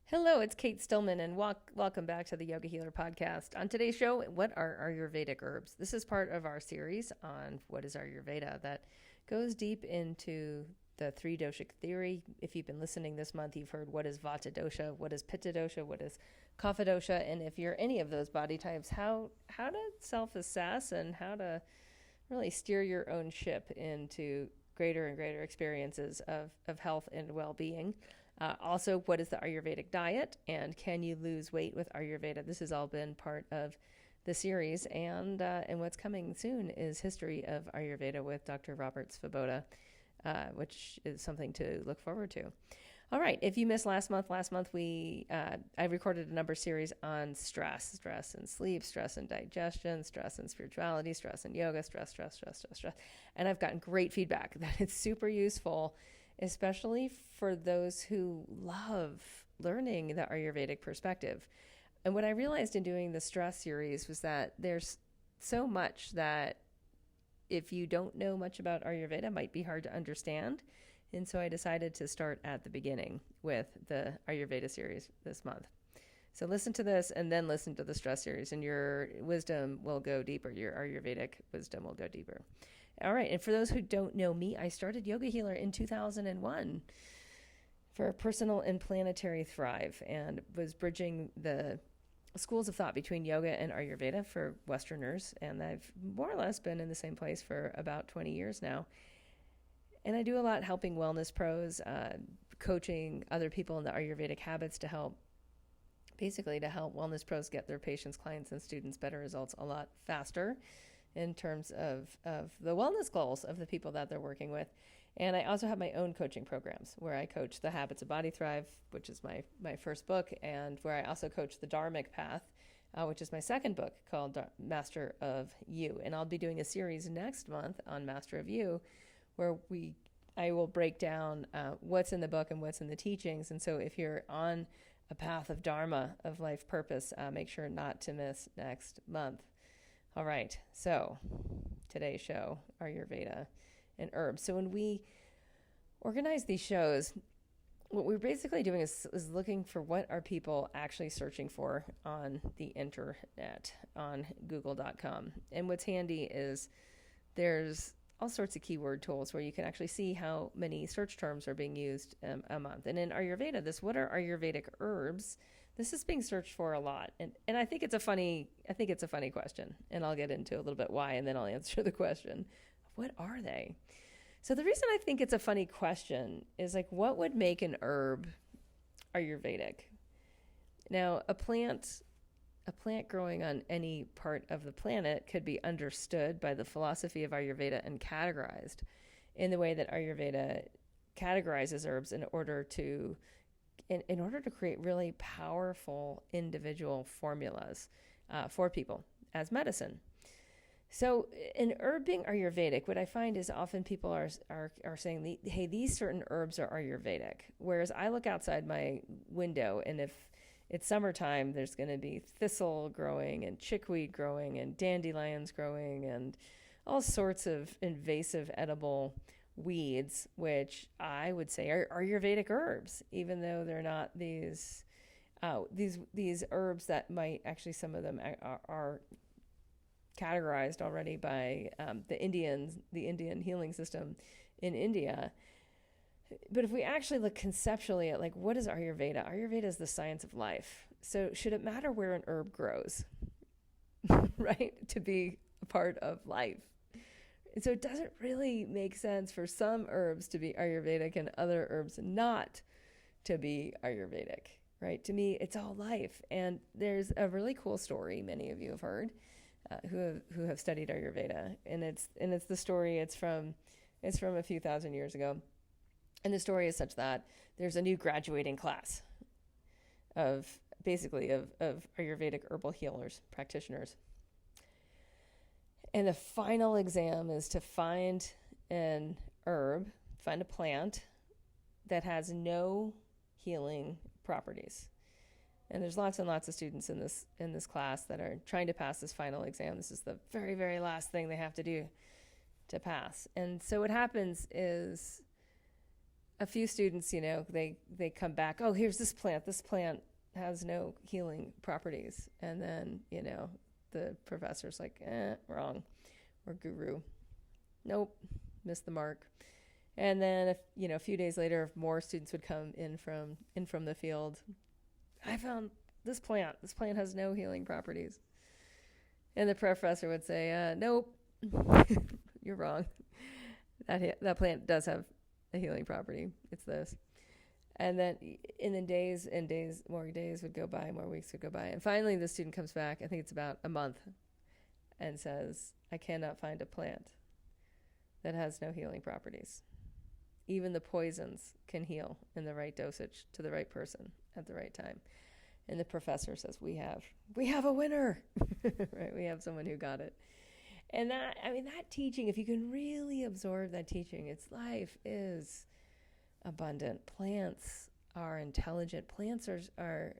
Hello, it's Cate Stillman, and welcome back to the Yoga Healer podcast. On today's show, what are Ayurvedic herbs? This is part of our series on what is Ayurveda that goes deep into the three doshic theory. If you've been listening this month, you've heard what is Vata dosha, what is Pitta dosha, what is Kapha dosha, and if you're any of those body types, how to self-assess and how to really steer your own ship into greater and greater experiences of health and well-being. Also, what is the Ayurvedic diet, and can you lose weight with Ayurveda? This has all been part of the series, and what's coming soon is History of Ayurveda with Dr. Robert Svoboda, which is something to look forward to. All right, if you missed last month I recorded a number of series on stress and sleep, stress and digestion, stress and spirituality, stress and yoga, stress, and I've gotten great feedback that it's super useful, especially for those who love learning the Ayurvedic perspective. And what I realized in doing the stress series was that there's so much that if you don't know much about Ayurveda, might be hard to understand. And so I decided to start at the beginning with the Ayurveda series this month. So listen to this and then listen to the stress series, and your wisdom will go deeper. Your Ayurvedic wisdom will go deeper. All right, and for those who don't know me, I started Yoga Healer in 2001 for personal and planetary thrive, and was bridging the schools of thought between yoga and Ayurveda for Westerners, and I've more or less been in the same place for about 20 years now. And I do a lot helping wellness pros, coaching other people in the Ayurvedic habits to help wellness pros get their patients, clients, and students better results a lot faster in terms of the wellness goals of the people that they're working with. And I also have my own coaching programs where I coach The Habits of Body Thrive, which is my first book, and where I also coach the Dharmic Path, which is my second book, called Master of You. And I'll be doing a series next month on Master of You, where I will break down what's in the book and what's in the teachings. And so if you're on a path of Dharma, of life purpose, make sure not to miss next month. All right, so today's show, Ayurveda and herbs. So when we organize these shows, what we're basically doing is looking for what are people actually searching for on the internet, on google.com. And what's handy is there's all sorts of keyword tools where you can actually see how many search terms are being used a month. And in Ayurveda, what are Ayurvedic herbs? This is being searched for a lot. And I think it's a funny question. And I'll get into a little bit why, and then I'll answer the question. What are they? So the reason I think it's a funny question is, like, what would make an herb Ayurvedic? Now, a plant growing on any part of the planet could be understood by the philosophy of Ayurveda and categorized in the way that Ayurveda categorizes herbs in order to create really powerful individual formulas for people as medicine. So in herb being Ayurvedic, what I find is often people are saying, hey, these certain herbs are Ayurvedic. Whereas I look outside my window, and if it's summertime, there's going to be thistle growing and chickweed growing and dandelions growing and all sorts of invasive edible weeds, which I would say are Ayurvedic herbs, even though they're not these herbs that might actually, some of them are categorized already by the Indian healing system in India. But if we actually look conceptually at, like, what is Ayurveda? Ayurveda is the science of life. So should it matter where an herb grows, right, to be a part of life? And so it doesn't really make sense for some herbs to be Ayurvedic and other herbs not to be Ayurvedic, right? To me, it's all life. And there's a really cool story many of you have heard who have studied Ayurveda, and it's the story. It's from a few thousand years ago. And the story is such that there's a new graduating class of Ayurvedic herbal healers, practitioners. And the final exam is to find a plant that has no healing properties. And there's lots and lots of students in this class that are trying to pass this final exam. This is the very, very last thing they have to do to pass. And so what happens is a few students, they come back, oh, here's this plant. This plant has no healing properties. And then, the professor's like, wrong. Or guru. Nope, missed the mark. And then, a few days later, more students would come in from the field. I found this plant. This plant has no healing properties. And the professor would say, nope, you're wrong. That plant does have a healing property. It's this. And then more days would go by, more weeks would go by. And finally, the student comes back, I think it's about a month, and says, I cannot find a plant that has no healing properties. Even the poisons can heal in the right dosage to the right person at the right time. And the professor says, we have a winner, right? We have someone who got it. And that teaching, if you can really absorb that teaching, its life is abundant. Plants are intelligent. Plants are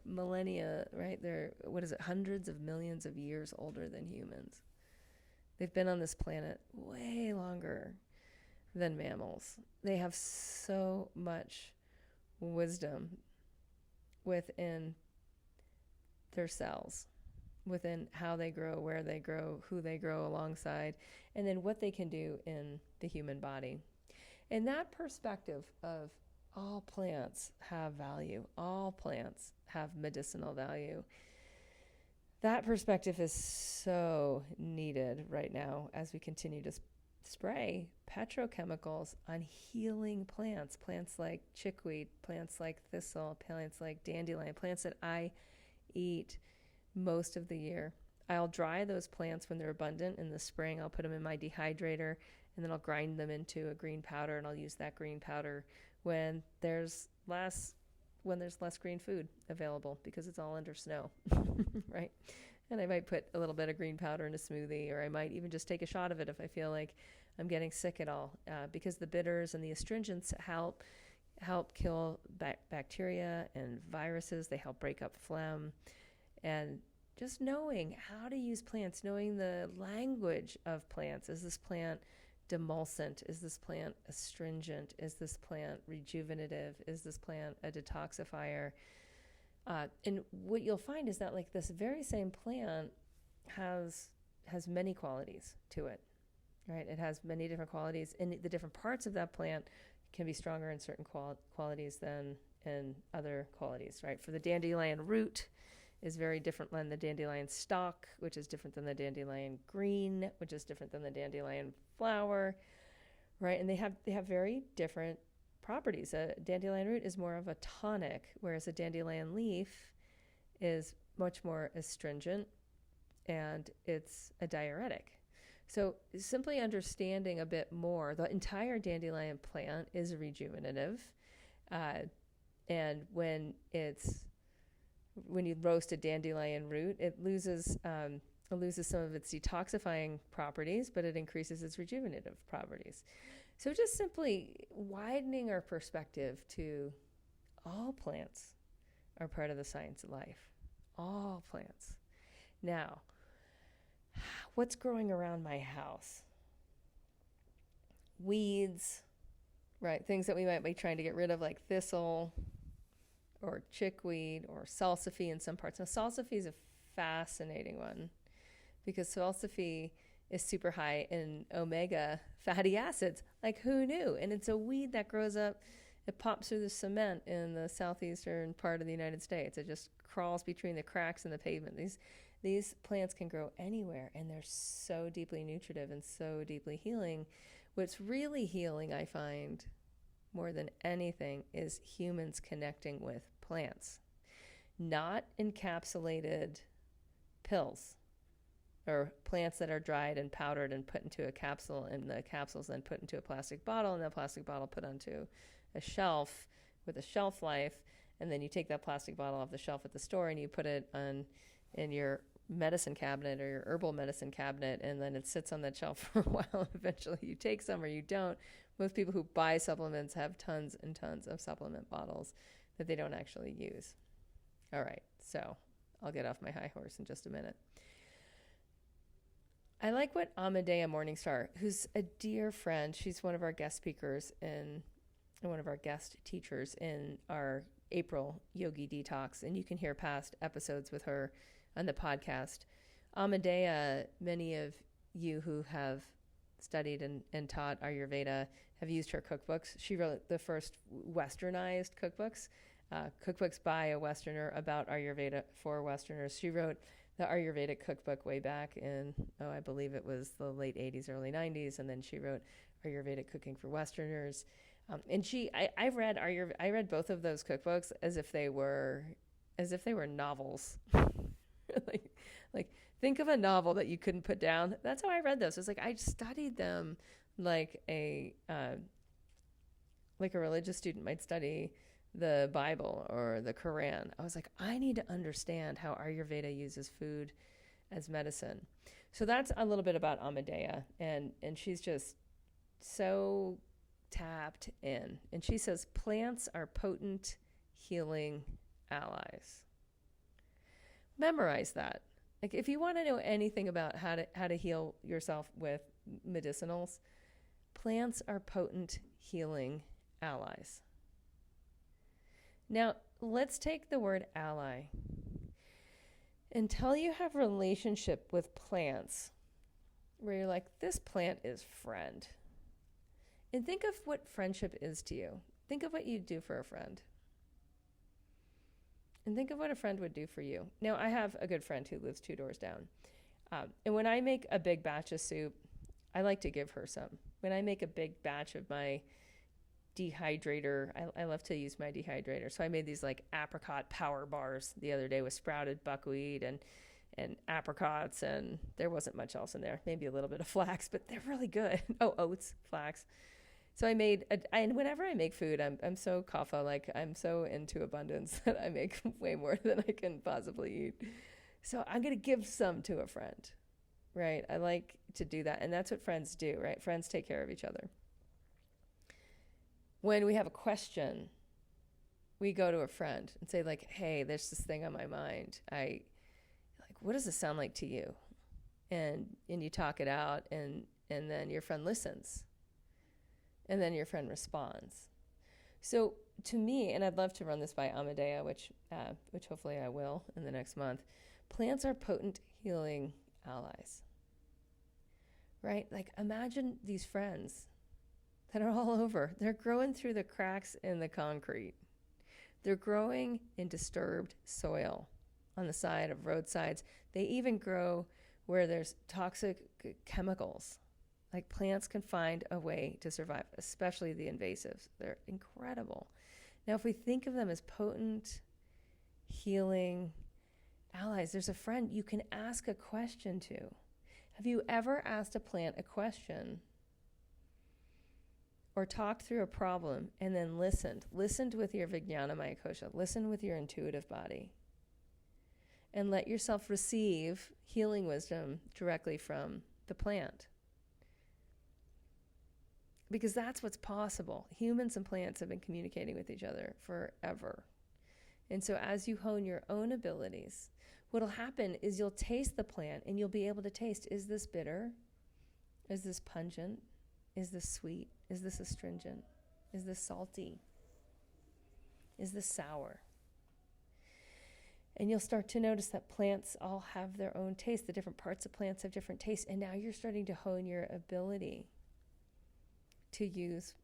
millennia, right? They're, hundreds of millions of years older than humans. They've been on this planet way longer than mammals. They have so much wisdom within their cells, within how they grow, where they grow, who they grow alongside, and then what they can do in the human body. And that perspective of all plants have value, all plants have medicinal value, that perspective is so needed right now as we continue to spray petrochemicals on healing plants like chickweed, plants like thistle, plants like dandelion, plants that I eat most of the year. I'll dry those plants when they're abundant in the spring. I'll put them in my dehydrator, and then I'll grind them into a green powder, and I'll use that green powder when there's less green food available because it's all under snow, right? And I might put a little bit of green powder in a smoothie, or I might even just take a shot of it if I feel like I'm getting sick at all, because the bitters and the astringents help kill bacteria and viruses. They help break up phlegm. And just knowing how to use plants, knowing the language of plants. Is this plant demulcent? Is this plant astringent? Is this plant rejuvenative? Is this plant a detoxifier? And what you'll find is that this very same plant has many qualities to it, right? It has many different qualities, and the different parts of that plant can be stronger in certain qualities than in other qualities, right? For the dandelion root is very different than the dandelion stalk, which is different than the dandelion green, which is different than the dandelion flower, right? And they have very different properties. A dandelion root is more of a tonic, whereas a dandelion leaf is much more astringent, and it's a diuretic. So simply understanding a bit more, the entire dandelion plant is rejuvenative, and when you roast a dandelion root, it loses some of its detoxifying properties, but it increases its rejuvenative properties. So just simply widening our perspective to all plants are part of the science of life. All plants. Now, what's growing around my house? Weeds, right? Things that we might be trying to get rid of, like thistle or chickweed or salsify in some parts. Now, salsify is a fascinating one because salsify is super high in omega fatty acids. Like, who knew? And it's a weed that grows up, it pops through the cement in the southeastern part of the United States. It just crawls between the cracks in the pavement. These plants can grow anywhere, and they're so deeply nutritive and so deeply healing. What's really healing, I find, more than anything, is humans connecting with plants. Not encapsulated pills or plants that are dried and powdered and put into a capsule, and the capsule's then put into a plastic bottle, and that plastic bottle put onto a shelf with a shelf life, and then you take that plastic bottle off the shelf at the store and you put it in your medicine cabinet or your herbal medicine cabinet, and then it sits on that shelf for a while. Eventually you take some or you don't. Most people who buy supplements have tons and tons of supplement bottles that they don't actually use. All right, so I'll get off my high horse in just a minute. I like what Amadea Morningstar, who's a dear friend, she's one of our guest speakers in one of our guest teachers in our April Yogi Detox, and you can hear past episodes with her on the podcast. Amadea, many of you who have studied and taught Ayurveda have used her cookbooks. She wrote the first westernized cookbooks, cookbooks by a Westerner about Ayurveda for Westerners. She wrote the Ayurvedic cookbook way back in, I believe it was the late 80s, early 90s, and then she wrote Ayurvedic Cooking for Westerners. And I read both of those cookbooks as if they were novels. like think of a novel that you couldn't put down. That's how I read those. It's like I studied them like a religious student might study the Bible or the Quran. I was like, I need to understand how Ayurveda uses food as medicine. So that's a little bit about Amadea, and she's just so tapped in. And she says plants are potent healing allies. Memorize that. Like if you want to know anything about how to heal yourself with medicinals, plants are potent healing allies. Now, let's take the word ally. Until you have a relationship with plants where you're like, this plant is friend. And think of what friendship is to you. Think of what you'd do for a friend. And think of what a friend would do for you. Now, I have a good friend who lives 2 doors down. And when I make a big batch of soup, I like to give her some. When I make a big batch of my dehydrator, I love to use my dehydrator. So I made these like apricot power bars the other day with sprouted buckwheat and apricots, and there wasn't much else in there. Maybe a little bit of flax, but they're really good. Oh, oats, flax. So I made, and whenever I make food, I'm so kapha, like I'm so into abundance that I make way more than I can possibly eat. So I'm going to give some to a friend, right? I like to do that. And that's what friends do, right? Friends take care of each other. When we have a question, we go to a friend and say like, hey, there's this thing on my mind. What does this sound like to you? And you talk it out, and then your friend listens. And then your friend responds. So to me, and I'd love to run this by Amadea, which hopefully I will in the next month, plants are potent healing allies, right? Like imagine these friends that are all over. They're growing through the cracks in the concrete. They're growing in disturbed soil on the side of roadsides. They even grow where there's toxic chemicals. Like plants can find a way to survive, especially the invasives. They're incredible. Now, if we think of them as potent, healing allies, there's a friend you can ask a question to. Have you ever asked a plant a question or talked through a problem and then listened with your Vijnana Maya Kosha, listened with your intuitive body, and let yourself receive healing wisdom directly from the plant? Because that's what's possible. Humans and plants have been communicating with each other forever. And so as you hone your own abilities, what'll happen is you'll taste the plant and you'll be able to taste, is this bitter? Is this pungent? Is this sweet? Is this astringent? Is this salty? Is this sour? And you'll start to notice that plants all have their own taste. The different parts of plants have different tastes. And now you're starting to hone your ability to use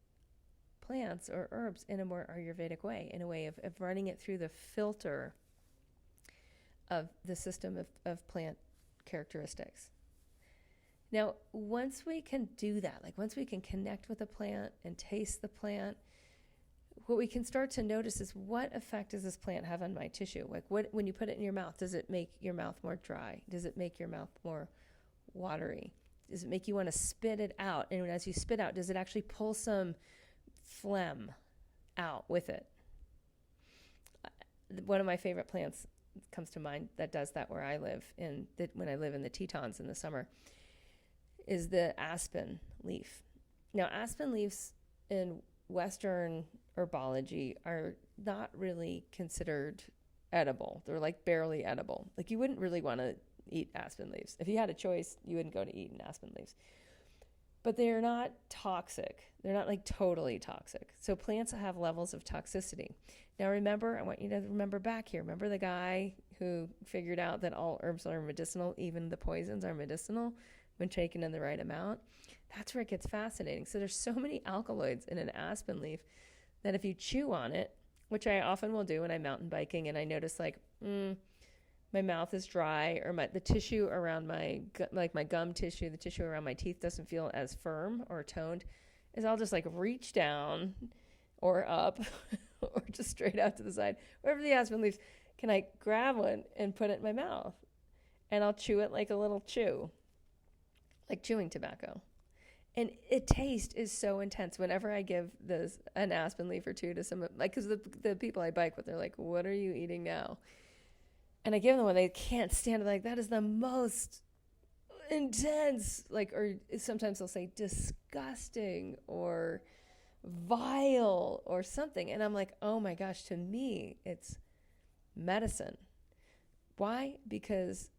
plants or herbs in a more Ayurvedic way, in a way of running it through the filter of the system of plant characteristics. Now, once we can do that, like once we can connect with the plant and taste the plant, what we can start to notice is what effect does this plant have on my tissue? Like when you put it in your mouth, does it make your mouth more dry? Does it make your mouth more watery? Does it make you want to spit it out? And as you spit out, does it actually pull some phlegm out with it? One of my favorite plants comes to mind that does that where I live, when I live in the Tetons in the summer, is the aspen leaf. Now, aspen leaves in Western herbology are not really considered edible. They're like barely edible. Like you wouldn't really want to eat aspen leaves. If you had a choice, you wouldn't go to eat an aspen leaves. but they're not toxic. They're not like totally toxic. So plants have levels of toxicity. Now remember, I want you to remember back here. Remember the guy who figured out that all herbs are medicinal, even the poisons are medicinal when taken in the right amount? That's where it gets fascinating. So there's so many alkaloids in an aspen leaf that if you chew on it, which I often will do when I'm mountain biking and I notice like, my mouth is dry, or the tissue around my gum tissue, the tissue around my teeth doesn't feel as firm or toned, is I'll just like reach down or up or just straight out to the side, wherever the aspen leaves, can I grab one and put it in my mouth? And I'll chew it like a little chew, like chewing tobacco. And it taste is so intense. Whenever I give an aspen leaf or two to some, like, because the people I bike with, they're like, what are you eating now? And I give them one, they can't stand it. Like, that is the most intense, like, or sometimes they'll say disgusting or vile or something. And I'm like, oh my gosh, to me, it's medicine. Why? Because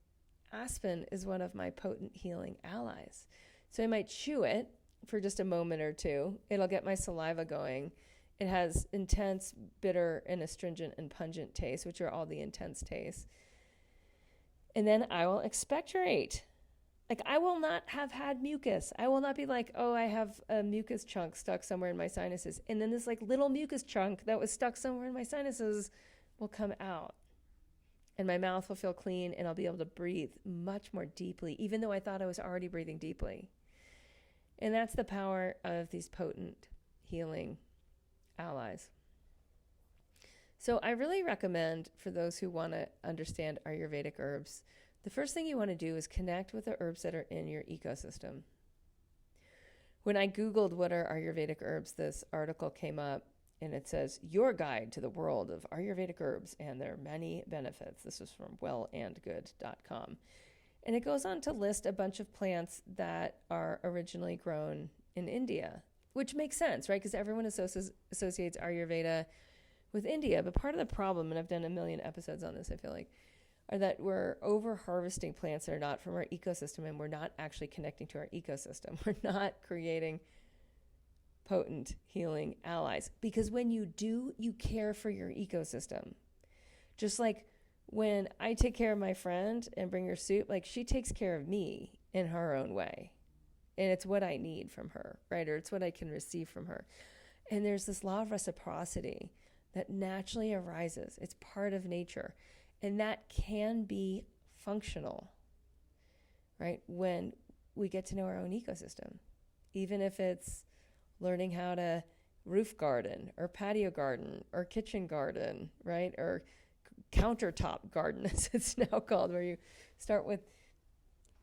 aspen is one of my potent healing allies. So I might chew it for just a moment or two. It'll get my saliva going. It has intense, bitter, and astringent and pungent taste, which are all the intense tastes. And then I will expectorate. Like, I will not have had mucus. I will not be like, oh, I have a mucus chunk stuck somewhere in my sinuses. And then this like little mucus chunk that was stuck somewhere in my sinuses will come out. And my mouth will feel clean and I'll be able to breathe much more deeply, even though I thought I was already breathing deeply. And that's the power of these potent healing allies. So I really recommend, for those who want to understand Ayurvedic herbs, the first thing you want to do is connect with the herbs that are in your ecosystem. When I Googled what are Ayurvedic herbs, this article came up and it says, Your Guide to the World of Ayurvedic Herbs and Their Many Benefits. This is from wellandgood.com. And it goes on to list a bunch of plants that are originally grown in India, which makes sense, right? Because everyone associates Ayurveda with India. But part of the problem, and I've done a million episodes on this, I feel like, are that we're over-harvesting plants that are not from our ecosystem, and we're not actually connecting to our ecosystem. We're not creating potent healing allies. Because when you do, you care for your ecosystem. Just like when I take care of my friend and bring her soup, like, she takes care of me in her own way. And it's what I need from her, right? Or it's what I can receive from her. And there's this law of reciprocity that naturally arises. It's part of nature. And that can be functional, right? When we get to know our own ecosystem, even if it's learning how to roof garden or patio garden or kitchen garden, right? Or countertop garden, as it's now called, where you start with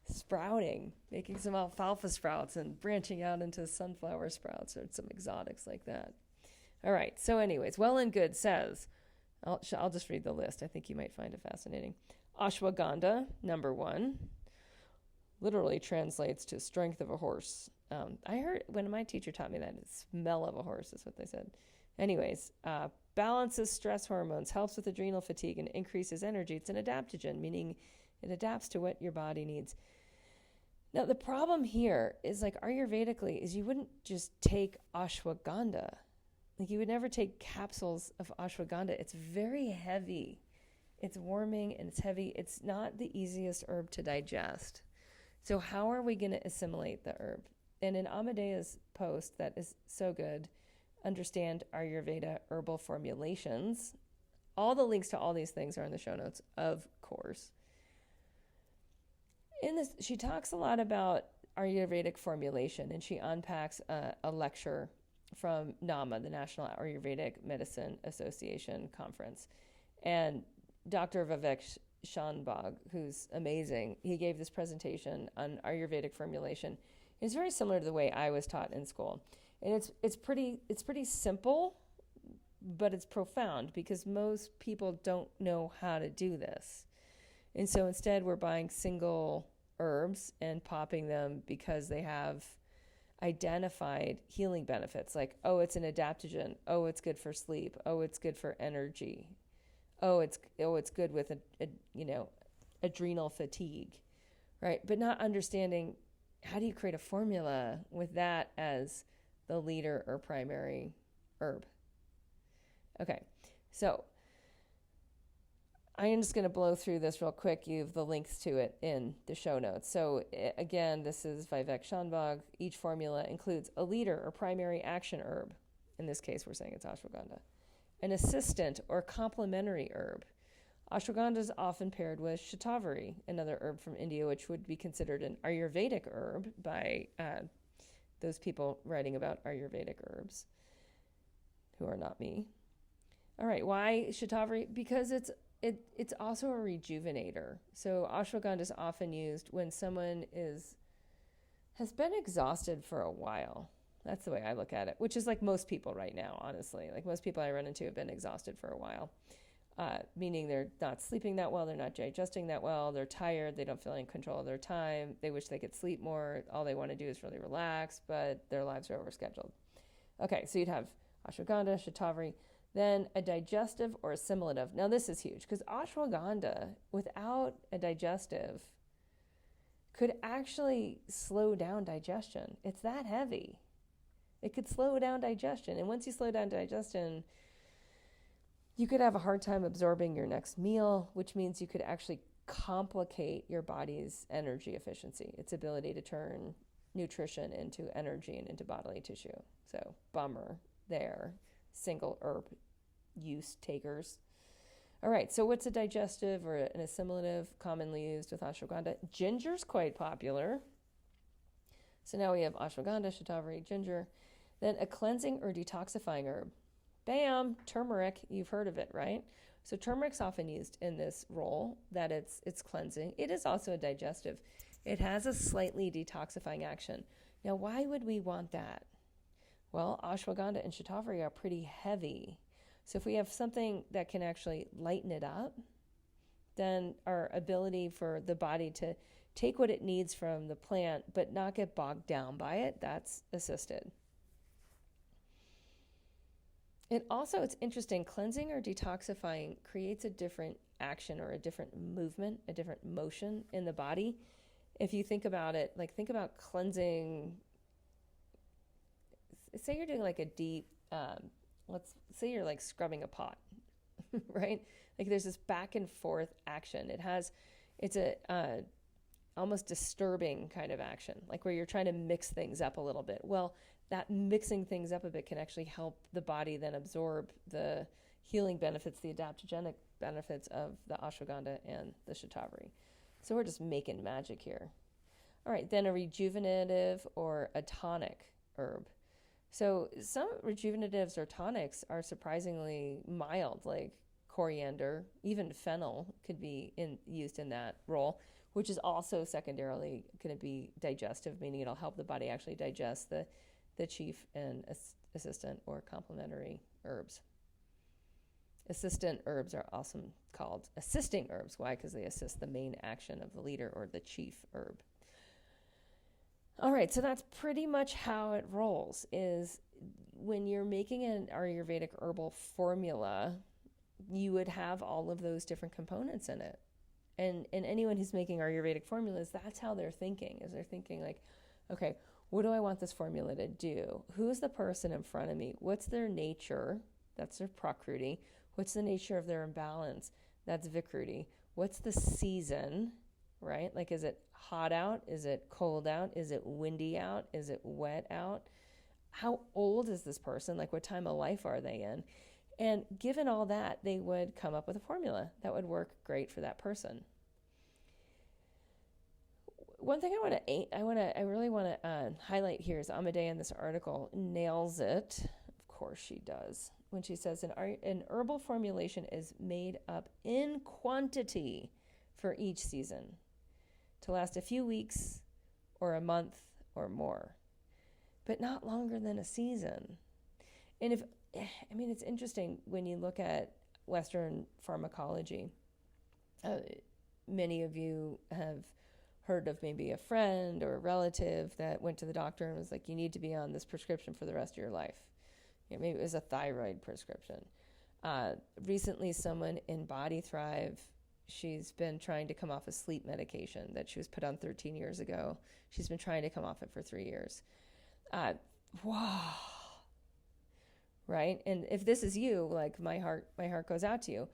sprouting, making some alfalfa sprouts and branching out into sunflower sprouts or some exotics like that. All right. So anyways, Well and Good says, I'll just read the list. I think you might find it fascinating. Ashwagandha, number 1, literally translates to strength of a horse. I heard when my teacher taught me that, smell of a horse is what they said. Anyways, balances stress hormones, helps with adrenal fatigue, and increases energy. It's an adaptogen, meaning it adapts to what your body needs. Now, the problem here is, like, Ayurvedically, is you wouldn't just take ashwagandha. Like, you would never take capsules of ashwagandha. It's very heavy. It's warming and it's heavy. It's not the easiest herb to digest. So how are we going to assimilate the herb? And in Amadea's post that is so good, Understand Ayurveda Herbal Formulations, all the links to all these things are in the show notes, of course. In this, she talks a lot about Ayurvedic formulation, and she unpacks a lecture from NAMA, the National Ayurvedic Medicine Association Conference. And Dr. Vivek Shanbhag, who's amazing, he gave this presentation on Ayurvedic formulation. It's very similar to the way I was taught in school. And it's pretty simple, but it's profound because most people don't know how to do this. And so instead we're buying single herbs and popping them because they have identified healing benefits, like, oh, it's an adaptogen, oh, it's good for sleep, oh, it's good for energy, oh, it's good with adrenal fatigue, right? But not understanding how do you create a formula with that as the leader or primary herb? Okay, so I'm just going to blow through this real quick. You have the links to it in the show notes. So again, this is Vivek Shanbhag. Each formula includes a leader or primary action herb. In this case, we're saying it's ashwagandha. An assistant or complementary herb. Ashwagandha is often paired with shatavari, another herb from India, which would be considered an Ayurvedic herb by those people writing about Ayurvedic herbs, who are not me. All right, why shatavari? Because it's also a rejuvenator. So ashwagandha is often used when someone has been exhausted for a while. That's the way I look at it, which is like most people right now, honestly. Like most people I run into have been exhausted for a while, meaning they're not sleeping that well, they're not digesting that well, they're tired, they don't feel in control of their time, they wish they could sleep more, all they want to do is really relax, but their lives are overscheduled. Okay, so you'd have ashwagandha, shatavari, then a digestive or assimilative. Now this is huge because ashwagandha without a digestive could actually slow down digestion. It's that heavy. It could slow down digestion. And once you slow down digestion, you could have a hard time absorbing your next meal, which means you could actually complicate your body's energy efficiency, its ability to turn nutrition into energy and into bodily tissue. So bummer there, single herb use takers. All right, so what's a digestive or an assimilative commonly used with ashwagandha? Ginger's quite popular. So now we have ashwagandha, shatavari, ginger. Then a cleansing or detoxifying herb. Bam, turmeric, you've heard of it, right? So turmeric's often used in this role, that it's cleansing. It is also a digestive. It has a slightly detoxifying action. Now, why would we want that? Well, ashwagandha and shatavari are pretty heavy. So if we have something that can actually lighten it up, then our ability for the body to take what it needs from the plant but not get bogged down by it, that's assisted. It's interesting, cleansing or detoxifying creates a different action or a different movement, a different motion in the body. If you think about it, like think about cleansing, say you're doing like a deep, let's say you're like scrubbing a pot, right? Like there's this back and forth action. It's a almost disturbing kind of action, like where you're trying to mix things up a little bit. Well, that mixing things up a bit can actually help the body then absorb the healing benefits, the adaptogenic benefits of the ashwagandha and the shatavari. So we're just making magic here. All right, then a rejuvenative or a tonic herb. So some rejuvenatives or tonics are surprisingly mild, like coriander, even fennel could be used in that role, which is also secondarily going to be digestive, meaning it'll help the body actually digest the chief and assistant or complementary herbs. Assistant herbs are also called assisting herbs. Why? Because they assist the main action of the leader or the chief herb. All right, so that's pretty much how it rolls, is when you're making an Ayurvedic herbal formula, you would have all of those different components in it. And anyone who's making Ayurvedic formulas, that's how they're thinking, is they're thinking like, okay, what do I want this formula to do? Who's the person in front of me? What's their nature? That's their prakruti. What's the nature of their imbalance? That's vikruti. What's the season, right? Like, is it hot out? Is it cold out? Is it windy out? Is it wet out? How old is this person? Like, what time of life are they in? And given all that, they would come up with a formula that would work great for that person. One thing I really want to highlight here is Amadea in this article nails it. Of course she does. When she says an herbal formulation is made up in quantity for each season to last a few weeks or a month or more, but not longer than a season. And it's interesting when you look at Western pharmacology. Many of you have heard of maybe a friend or a relative that went to the doctor and was like, you need to be on this prescription for the rest of your life. Maybe it was a thyroid prescription. Recently, someone in Body Thrive she's been trying to come off a sleep medication that she was put on 13 years ago. She's been trying to come off it for 3 years. Wow. Right? And if this is you, like my heart goes out to you.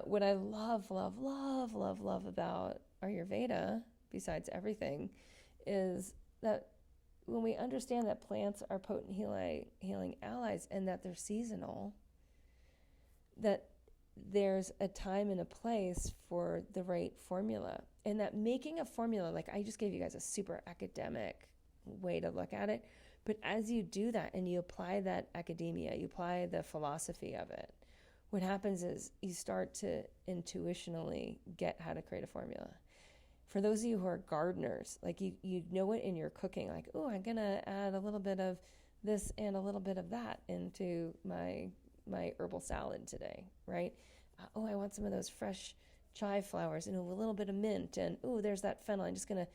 What I love about Ayurveda, besides everything, is that when we understand that plants are potent healing allies and that they're seasonal, that there's a time and a place for the right formula. And that making a formula, like I just gave you guys a super academic way to look at it, but as you do that and you apply that academia, you apply the philosophy of it, what happens is you start to intuitionally get how to create a formula. For those of you who are gardeners, like you know it in your cooking, like, oh, I'm going to add a little bit of this and a little bit of that into my herbal salad today, right? Oh, I want some of those fresh chive flowers and a little bit of mint, and oh, there's that fennel. I'm just gonna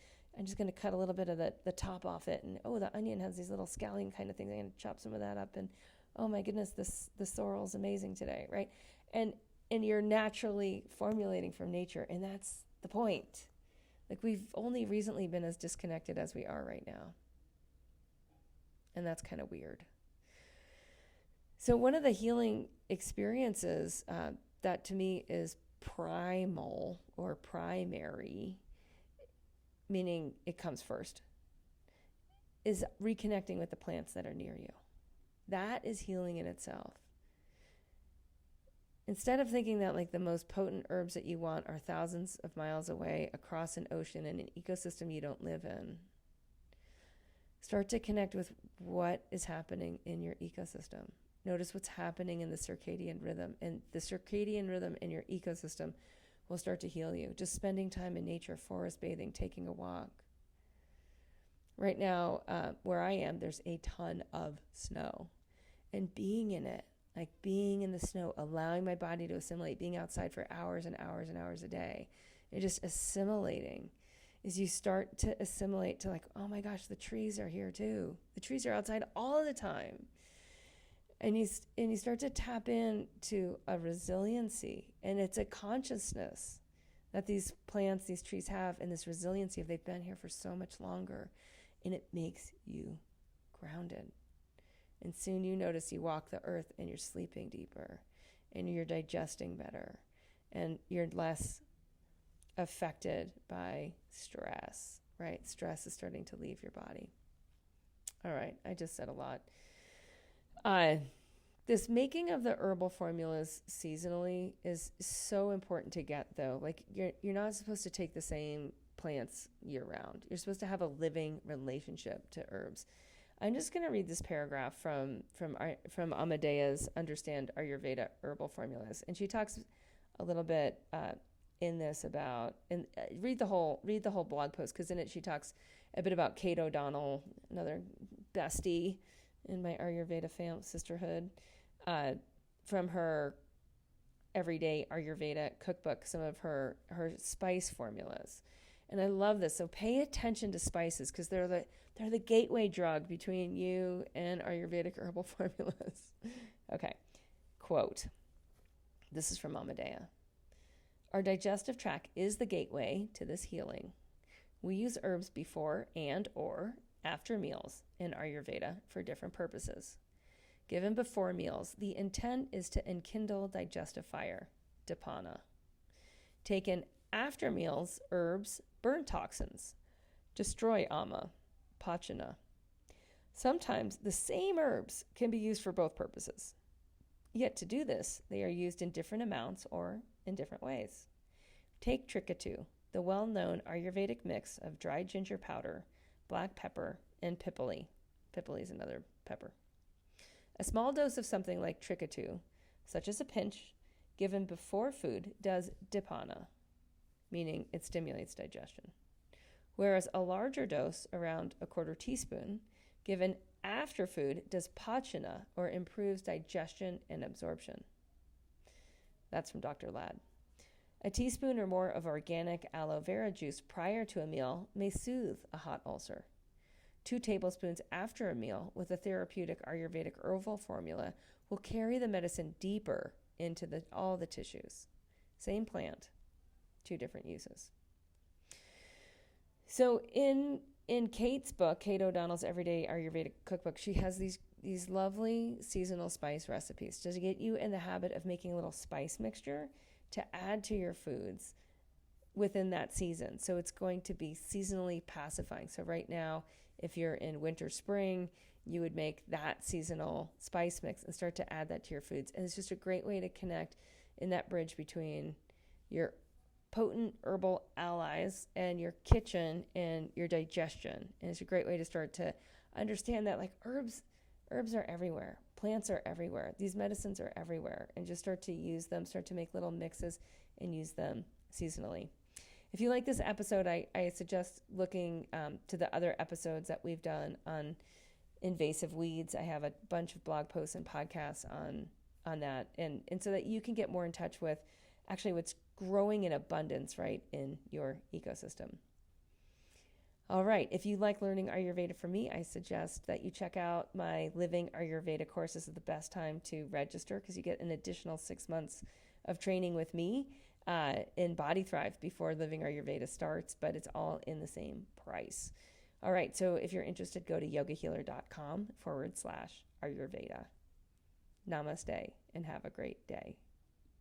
cut a little bit of the top off it, and oh, the onion has these little scallion kind of things. I'm gonna chop some of that up, and oh my goodness, the sorrel's amazing today, right? And you're naturally formulating from nature, and that's the point. Like we've only recently been as disconnected as we are right now, and that's kind of weird. So one of the healing experiences that to me is primal or primary, meaning it comes first, is reconnecting with the plants that are near you. That is healing in itself. Instead of thinking that like the most potent herbs that you want are thousands of miles away across an ocean in an ecosystem you don't live in, start to connect with what is happening in your ecosystem. Notice what's happening in the circadian rhythm, and the circadian rhythm in your ecosystem will start to heal you. Just spending time in nature, forest bathing, taking a walk. Right now, where I am, there's a ton of snow, and being in it, like being in the snow, allowing my body to assimilate, being outside for hours and hours and hours a day, and just assimilating, is you start to assimilate to like, oh my gosh, the trees are here too. The trees are outside all the time. And you start to tap into a resiliency, and it's a consciousness that these plants, these trees have, and this resiliency, if they've been here for so much longer, and it makes you grounded. And soon you notice you walk the earth and you're sleeping deeper and you're digesting better and you're less affected by stress, right? Stress is starting to leave your body. All right, I just said a lot. This making of the herbal formulas seasonally is so important to get, though. Like you're not supposed to take the same plants year round. You're supposed to have a living relationship to herbs. I'm just going to read this paragraph from Amadea's Understand Ayurveda Herbal Formulas, and she talks a little bit in this about, and read the whole blog post, because in it she talks a bit about Kate O'Donnell, another bestie in my Ayurveda sisterhood, from her everyday Ayurveda cookbook, some of her spice formulas. And I love this. So pay attention to spices, because they're the gateway drug between you and Ayurvedic herbal formulas. Okay, quote. This is from Amadea. Our digestive tract is the gateway to this healing. We use herbs before and or after meals in Ayurveda for different purposes. Given before meals, the intent is to enkindle digestive fire, dipana. Taken after meals, herbs burn toxins, destroy ama, pachana. Sometimes the same herbs can be used for both purposes. Yet to do this, they are used in different amounts or in different ways. Take Trikatu, the well-known Ayurvedic mix of dried ginger powder, black pepper, and pipali. Pipali is another pepper. A small dose of something like Trikatu, such as a pinch, given before food, does dipana, meaning it stimulates digestion. Whereas a larger dose, around a quarter teaspoon, given after food, does pachana, or improves digestion and absorption. That's from Dr. Ladd. A teaspoon or more of organic aloe vera juice prior to a meal may soothe a hot ulcer. 2 tablespoons after a meal with a therapeutic Ayurvedic herbal formula will carry the medicine deeper into all the tissues. Same plant, two different uses. So in Cate's book, Kate O'Donnell's Everyday Ayurvedic Cookbook, she has these lovely seasonal spice recipes to get you in the habit of making a little spice mixture to add to your foods within that season. So it's going to be seasonally pacifying. So right now, if you're in winter, spring, you would make that seasonal spice mix and start to add that to your foods. And it's just a great way to connect in that bridge between your potent herbal allies and your kitchen and your digestion. And it's a great way to start to understand that like herbs are everywhere. Plants are everywhere. These medicines are everywhere. And just start to use them, start to make little mixes and use them seasonally. If you like this episode, I suggest looking to the other episodes that we've done on invasive weeds. I have a bunch of blog posts and podcasts on that. And so that you can get more in touch with actually what's growing in abundance, right, in your ecosystem. All right. If you like learning Ayurveda from me, I suggest that you check out my Living Ayurveda course. This is the best time to register because you get an additional 6 months of training with me in Body Thrive before Living Ayurveda starts, but it's all in the same price. All right. So if you're interested, go to yogahealer.com/Ayurveda. Namaste and have a great day.